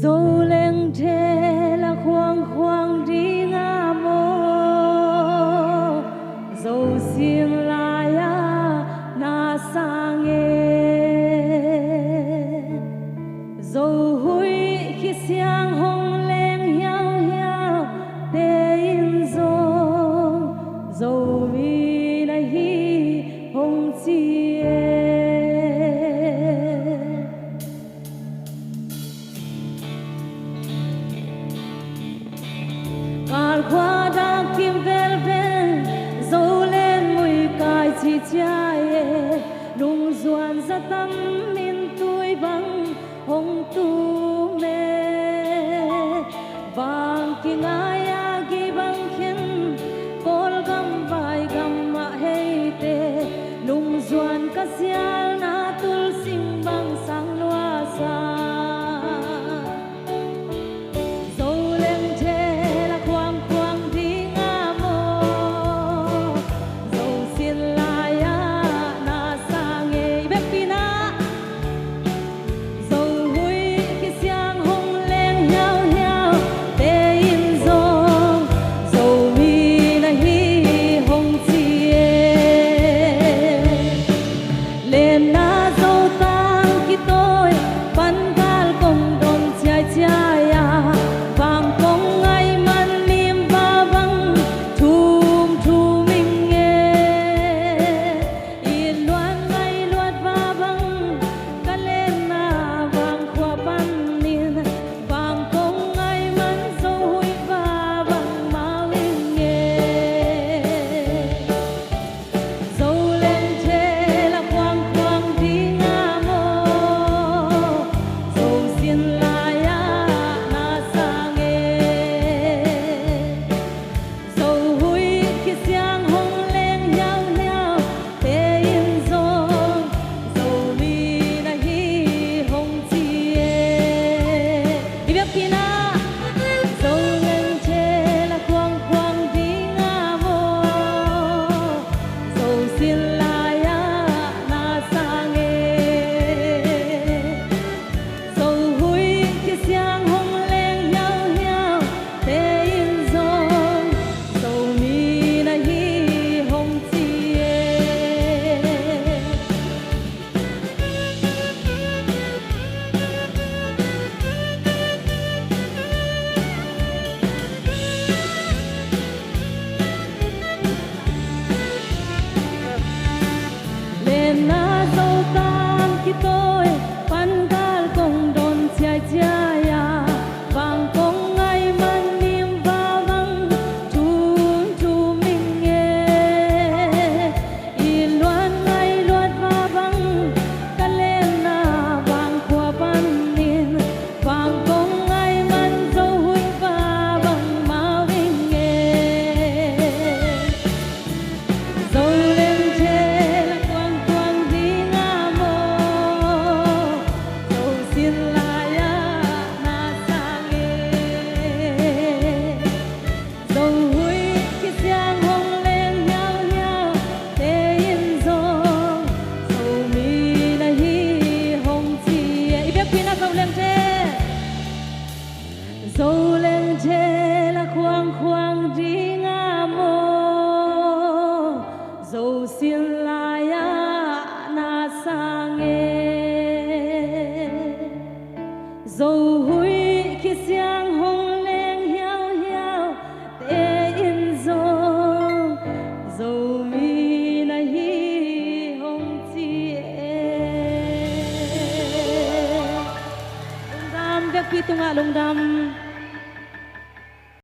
dấu lên thế là khoang khoang đi ngã mô dấu xiên lại na sang dấu hui khi xiang hồng lên hiao hiao để in dấu vì này hi hồng chi qua đã kim vel vel dấu lên mùi cài chỉ chae nung doan ra tâm min tuổi băng hồng tu mê vàng kia ngay gi băng khen col gam vai gam ma hey te nung doan ka sial na tul sing bang sang loa sa dấu lên thế là khoang khoang đi ngã mô dấu xiên lại na sang dấu hui khi xiang hồng lên hiao hiao để in dấu mi na hi hồng chi lung dam việc pi tunga lung dam